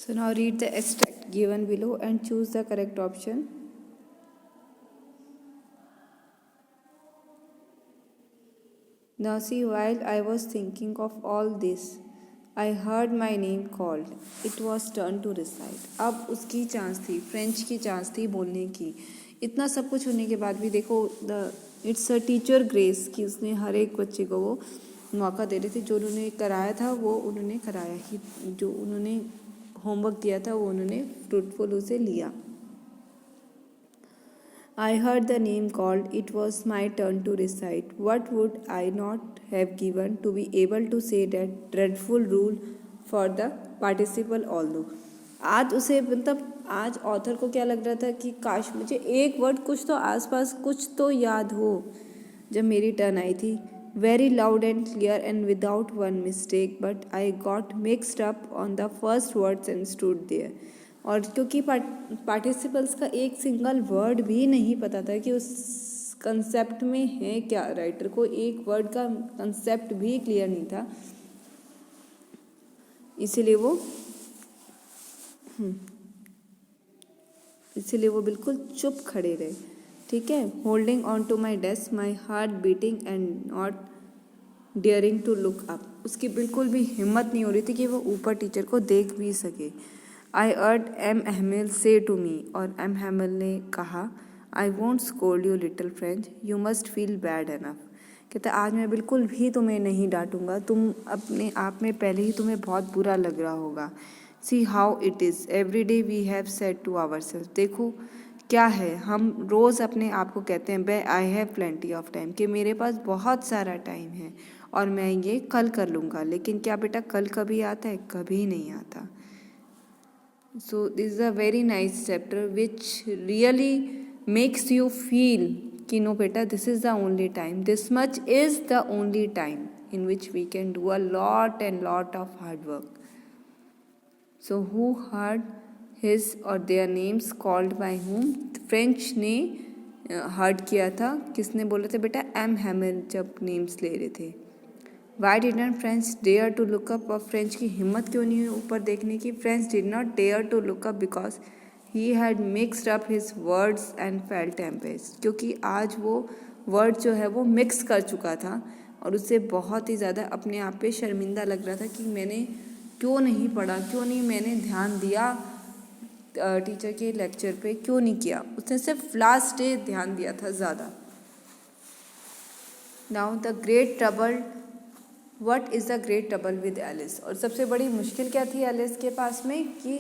So now read the extract given below and choose the correct option. Now see, while I was thinking of all this, I heard my name called. It was turn to recite. अब उसकी chance थी, French की chance थी बोलने की. इतना सब कुछ होने के बाद भी देखो, इट्स अ टीचर ग्रेस कि उसने हर एक बच्चे को वो मौका दे रही थी. जो उन्होंने कराया था वो उन्होंने कराया ही, जो उन्होंने होमवर्क दिया था वो उन्होंने फ्रूटफुल उसे लिया. I heard the name called. It was my turn to recite. What would I not have given to be able to say that dreadful rule for the participle although. आज उसे मतलब आज ऑथर को क्या लग रहा था कि काश मुझे एक वर्ड कुछ तो आसपास कुछ तो याद हो. जब मेरी टर्न आई थी, very loud and clear and without one mistake, but I got mixed up on the first words and stood there. और क्योंकि पार्टिसिपल्स का एक सिंगल वर्ड भी नहीं पता था कि उस कंसेप्ट में है क्या, राइटर को एक वर्ड का कंसेप्ट भी क्लियर नहीं था, इसीलिए वो बिल्कुल चुप खड़े रहे. ठीक है. Holding on to my desk, my heart beating and not daring to look up. उसकी बिल्कुल भी हिम्मत नहीं हो रही थी कि वो ऊपर टीचर को देख भी सके. I heard M. Hamel say to me, और M. Hamel ने कहा, I won't scold you little French, you must feel bad enough. कहता आज मैं बिल्कुल भी तुम्हें नहीं डांटूंगा, तुम अपने आप में पहले ही तुम्हें बहुत बुरा लग रहा होगा. See how it is, every day we have said to ourselves. देखो क्या है, हम रोज़ अपने आप को कहते हैं बे I have plenty of time, कि मेरे पास बहुत सारा टाइम है और मैं ये कल कर लूँगा. लेकिन क्या बेटा कल कभी आता है? कभी नहीं आता. So this is a very nice chapter which really makes you feel कि no beta, this is the only time, this much is the only time in which we can do a lot and lot of hard work. So who heard his or their names called by whom? French ने heard किया था. किसने बोले थे बेटा? M हैमिल जब names ले रहे थे. Why didn't French dare to look up? और फ्रेंच की हिम्मत क्यों नहीं हुई ऊपर देखने की? French did not dare to look up because he had mixed up his words and felt embarrassed. क्योंकि आज वो वर्ड जो है वो मिक्स कर चुका था और उससे बहुत ही ज़्यादा अपने आप पे शर्मिंदा लग रहा था कि मैंने क्यों नहीं पढ़ा, क्यों नहीं मैंने ध्यान दिया टीचर के लेक्चर पे, क्यों नहीं किया. उसने सिर्फ लास्ट डे ध्यान दिया था ज़्यादा. Now the great trouble. What is the great trouble with Alice. और सबसे बड़ी मुश्किल क्या थी एलिस के पास में कि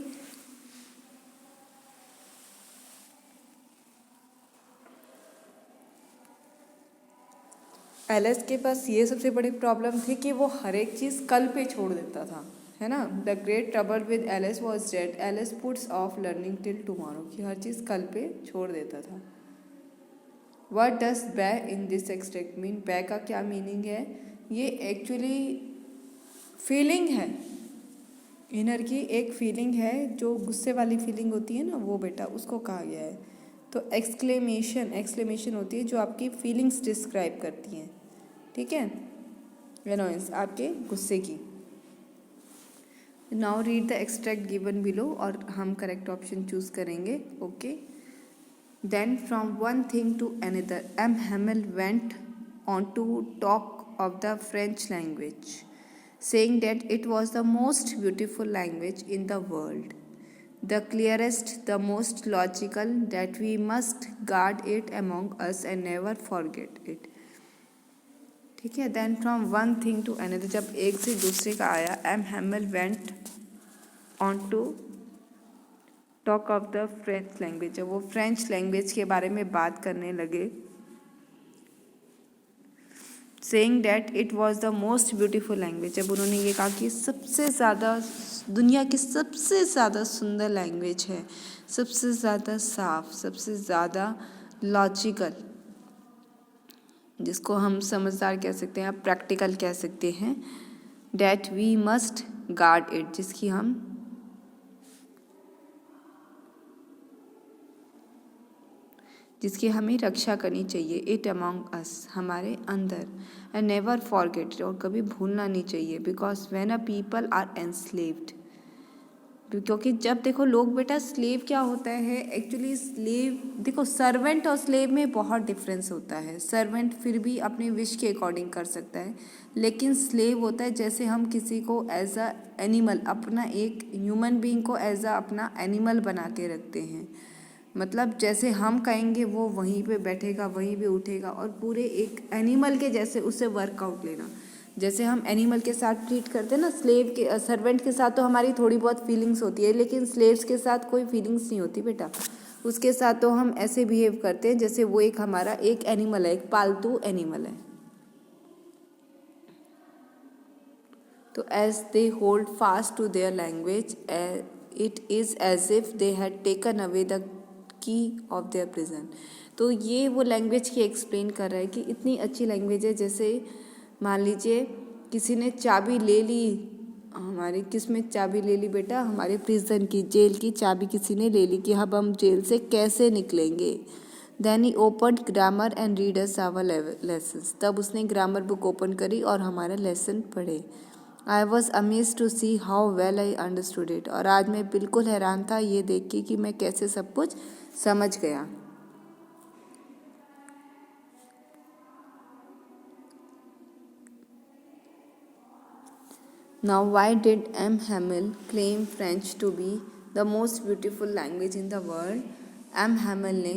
एलिस के पास ये सबसे बड़ी प्रॉब्लम थी कि वो हर एक चीज़ कल पे छोड़ देता था, है ना. The great trouble with Alice was that Alice puts off learning till tomorrow, कि हर चीज़ कल पे छोड़ देता था. What does by in this extract mean. By का क्या मीनिंग है? ये एक्चुअली फीलिंग है, इनर की एक फीलिंग है, जो गुस्से वाली फीलिंग होती है ना, वो बेटा उसको कहा गया है. तो एक्सक्लेमेशन होती है जो आपकी फीलिंग्स डिस्क्राइब करती हैं. ठीक है. एनॉयंस आपके गुस्से की. Now read the extract given below और हम करेक्ट ऑप्शन चूज करेंगे. Okay. Then from one thing to another M Hamel went on to talk of the French language, saying that it was the most beautiful language in the world, the clearest, the most logical, that we must guard it among us and never forget it. ठीक है. Then from one thing to another, जब एक से दूसरे का आया, M. Hamel went on to talk of the French language. जब वो फ्रेंच लैंग्वेज के बारे में बात करने लगे, saying that it was the most beautiful language. जब उन्होंने ये कहा कि सबसे ज़्यादा दुनिया की सबसे ज़्यादा सुंदर लैंग्वेज है, सबसे ज़्यादा साफ, सबसे ज़्यादा लॉजिकल, जिसको हम समझदार कह सकते हैं, आप प्रैक्टिकल कह सकते हैं, that we must guard it, जिसकी हमें रक्षा करनी चाहिए. इट अमॉन्ग अस, हमारे अंदर. एंड नेवर फॉरगेट, और कभी भूलना नहीं चाहिए. Because when a people are enslaved, क्योंकि जब देखो लोग बेटा स्लेव क्या होता है एक्चुअली स्लेव देखो सर्वेंट और स्लेव में बहुत डिफरेंस होता है। सर्वेंट फिर भी अपने विश के अकॉर्डिंग कर सकता है, लेकिन स्लेव होता है जैसे हम किसी को एज अ एनिमल, अपना एक ह्यूमन बीइंग को एज अ अपना एनिमल बना के रखते हैं। मतलब जैसे हम कहेंगे वो वहीं पे बैठेगा, वहीं पे उठेगा और पूरे एक एनिमल के जैसे उससे वर्कआउट लेना। जैसे हम एनिमल के साथ ट्रीट करते हैं ना, स्लेव के सर्वेंट के साथ तो हमारी थोड़ी बहुत फीलिंग्स होती है, लेकिन स्लेव्स के साथ कोई फीलिंग्स नहीं होती बेटा। उसके साथ तो हम ऐसे बिहेव करते हैं जैसे वो एक हमारा एक एनिमल है, एक पालतू एनिमल है। तो as they hold fast to their language it is as if they had taken away the key of their prison. तो ये वो लैंग्वेज की एक्सप्लेन कर रहा है कि इतनी अच्छी लैंग्वेज है, जैसे मान लीजिए किसी ने चाबी ले ली हमारी, किस में चाबी ले ली बेटा, हमारे प्रिजन की, जेल की चाबी किसी ने ले ली कि अब हम जेल से कैसे निकलेंगे। Then he open grammar and read us our lessons. तब उसने ग्रामर बुक ओपन करी और हमारा लेसन पढ़े। I was amazed to see how well I understood it. और आज मैं बिल्कुल हैरान था ये देख के कि मैं कैसे सब कुछ समझ गया। Now, why did M. Hamel claim French to be the most beautiful language in the world? M. Hamel ने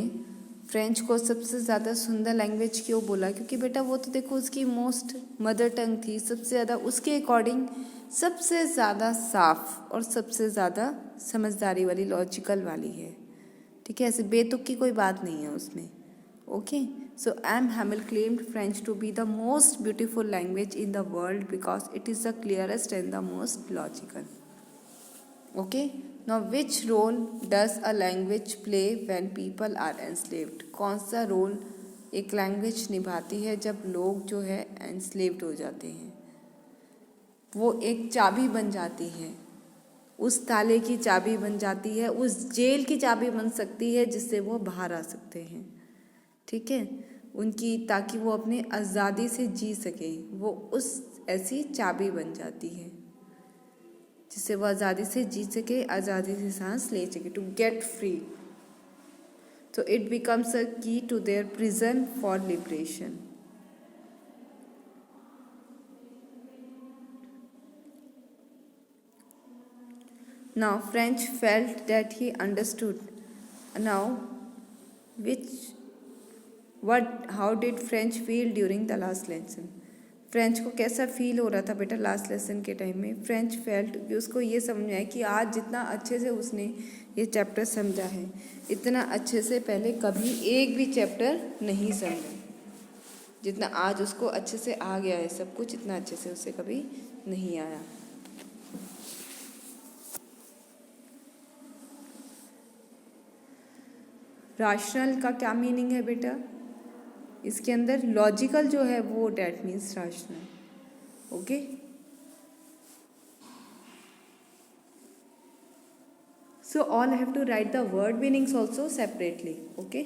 फ्रेंच को सबसे ज़्यादा सुंदर लैंग्वेज क्यों बोला? क्योंकि बेटा वो तो देखो उसकी मोस्ट मदर टंग थी, सबसे ज़्यादा उसके अकॉर्डिंग सबसे ज़्यादा साफ और सबसे ज़्यादा समझदारी वाली, लॉजिकल वाली है। ठीक है, ऐसे बेतुक की कोई बात नहीं है उसमें। Okay, so M. Hamel claimed French to be the most beautiful language in the world because it is the clearest and the most logical. Okay, now which role does a language play when people are enslaved? कौन सा role एक language निभाती है जब लोग जो है enslaved हो जाते हैं? वो एक चाबी बन जाती है, उस ताले की चाबी बन जाती है, उस जेल की चाबी बन सकती है जिससे वो बाहर आ सकते हैं। ठीक है, उनकी, ताकि वो अपने आज़ादी से जी सकें, वो उस ऐसी चाबी बन जाती है जिससे वो आज़ादी से जी सके, आज़ादी से सांस ले सके, टू गेट फ्री। तो it becomes a key to their prison for liberation. Now French felt that he understood. Now how did French feel during the last lesson? French को कैसा फील हो रहा था बेटा लास्ट लेसन के time में? French felt कि उसको ये समझ आया कि आज जितना अच्छे से उसने ये चैप्टर समझा है, इतना अच्छे से पहले कभी एक भी चैप्टर नहीं समझा। जितना आज उसको अच्छे से आ गया है सब कुछ, इतना अच्छे से उसे कभी नहीं आया। राशनल का क्या मीनिंग है बेटा? इसके अंदर लॉजिकल जो है वो that means rational. Okay, so all have to write the word meanings also separately. Okay,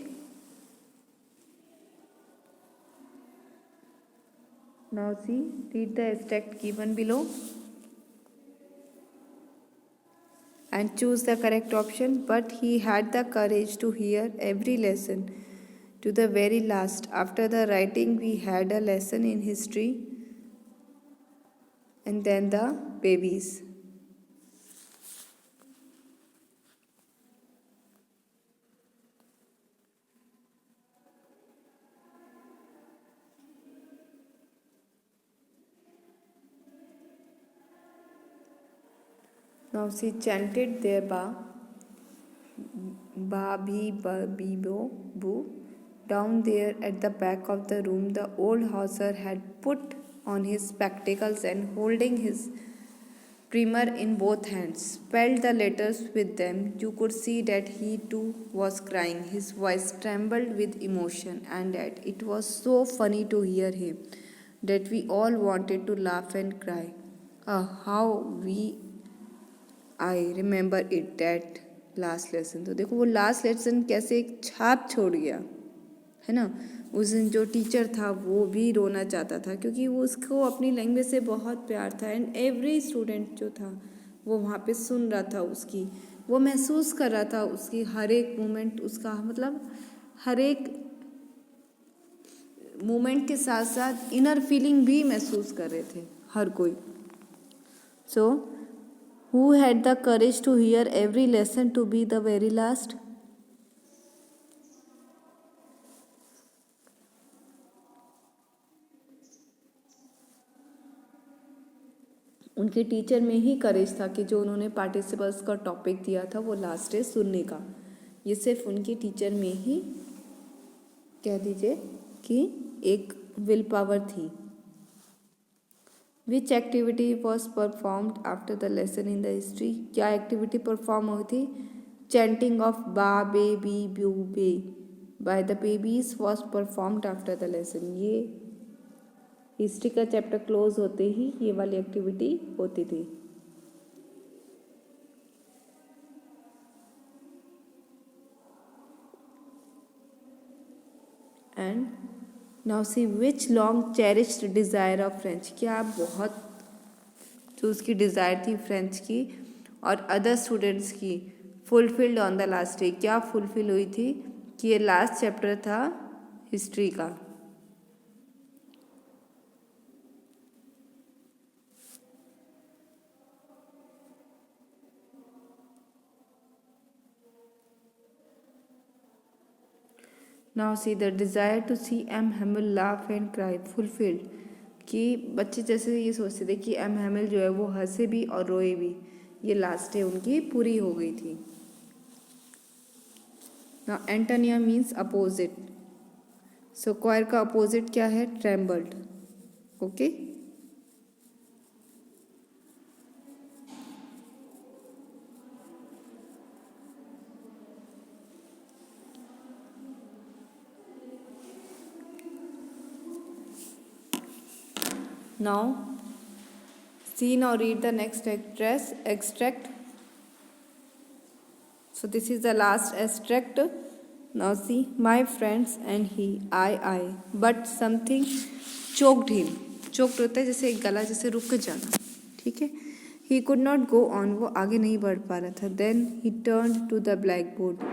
now see, read the extract given below and choose the correct option. But he had the courage to hear every lesson to the very last. After the writing we had a lesson in history and then the babies. Now she chanted their ba bhi ba bo boo. Down there at the back of the room, the old hawser had put on his spectacles and holding his primer in both hands, spelled the letters with them. You could see that he too was crying. His voice trembled with emotion, and that it was so funny to hear him that we all wanted to laugh and cry. I remember it, that last lesson. तो देखो वो last lesson कैसे एक छाप छोड़ गया है ना। उस दिन जो टीचर था वो भी रोना चाहता था क्योंकि वो उसको अपनी लैंग्वेज से बहुत प्यार था, एंड एवरी स्टूडेंट जो था वो वहाँ पे सुन रहा था उसकी, वो महसूस कर रहा था उसकी हर एक मोमेंट, उसका मतलब हर एक मोमेंट के साथ साथ इनर फीलिंग भी महसूस कर रहे थे हर कोई। So who had the courage to hear every lesson to be the very last? उनके टीचर में ही करेज था कि जो उन्होंने पार्टिसिपल्स का टॉपिक दिया था वो लास्ट है सुनने का। ये सिर्फ उनके टीचर में ही कह दीजिए कि एक विल पावर थी। Which activity was performed after the lesson in the history? क्या एक्टिविटी परफॉर्म हुई थी? Chanting of ba be bi bu be by the babies was performed after the lesson. ये हिस्ट्री का चैप्टर क्लोज होते ही ये वाली एक्टिविटी होती थी। And now see which long cherished desire of French? क्या बहुत जो उसकी डिज़ायर थी फ्रेंच की और अदर स्टूडेंट्स की fulfilled on the last day? क्या फुलफिल हुई थी कि ये लास्ट चैप्टर था हिस्ट्री का। Now see the desire to see M Hamel laugh and cry fulfilled. कि बच्चे जैसे ये सोचते थे कि एम हैमिल जो है वो हंसे भी और रोए भी, ये लास्ट डे उनकी पूरी हो गई थी। Now antonym means opposite. So quire का अपोजिट क्या है? Trembled. Okay, now see, now read the next extract. So this is the last extract. Now see, my friends and he, I, but something choked him. choked होता है जैसे एक गला जैसे रुक जाना, ठीक है। he could not go on, वो आगे नहीं बढ़ पा रहा था। then he turned to the blackboard,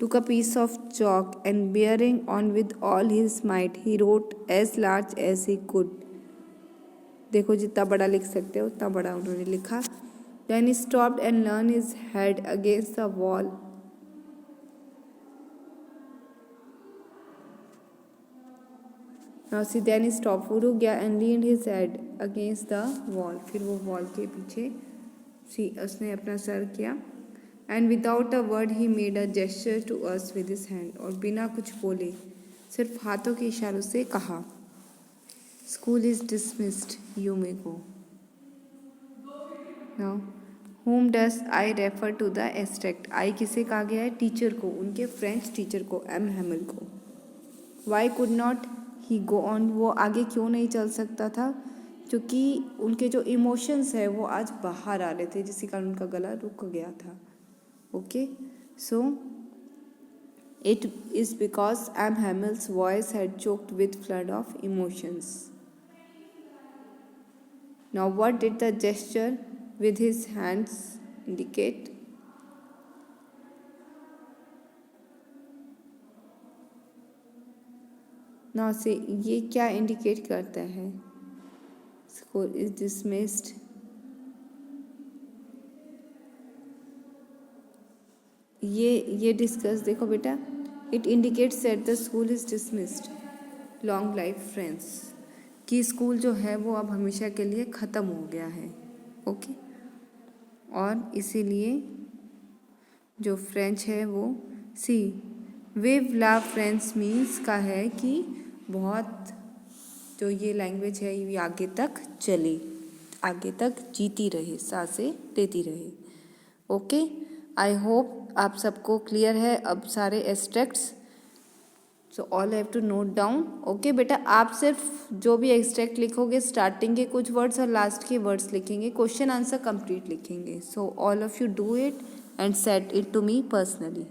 took a piece of chalk and bearing on with all his might he wrote as large as he could. देखो जितना बड़ा लिख सकते हो उतना बड़ा उन्होंने लिखा। Then he stopped and leaned his head against the wall. Now see, then he stopped, वो रुक गया and leaned his head against the wall. फिर वो वॉल के पीछे उसने अपना सर किया। And without a word he made a gesture to us with his hand, और बिना कुछ बोले सिर्फ हाथों के इशारों से कहा, school is dismissed, you may go. Now whom does I refer to the extract? I किसे कहा गया है? टीचर को, उनके फ्रेंच टीचर को, एम हैमिल को। Why could not he go on? वो आगे क्यों नहीं चल सकता था? क्योंकि उनके जो इमोशंस है वो आज बाहर आ रहे थे, जिसके कारण उनका गला रुक गया था। Okay, so it is because M. Hamill's voice had choked with flood of emotions. Now what did the gesture with his hands indicate? Now say ये क्या indicate करता है? School is dismissed. ये डिस्कस देखो बेटा, it indicates that the school is dismissed, long life friends, कि school जो है वो अब हमेशा के लिए ख़त्म हो गया है। ओके, और इसीलिए जो फ्रेंच है वो सी विव ला फ्रेंच मीन्स का है कि बहुत जो ये लैंग्वेज है ये आगे तक चले, आगे तक जीती रहे, सांसें लेती रहे। ओके, आई होप आप सबको क्लियर है अब सारे extracts. So all have to note down. Okay बेटा, आप सिर्फ जो भी एक्सट्रैक्ट लिखोगे स्टार्टिंग के कुछ वर्ड्स और लास्ट के वर्ड्स लिखेंगे, क्वेश्चन आंसर कंप्लीट लिखेंगे। So all of you do it and set it to me personally.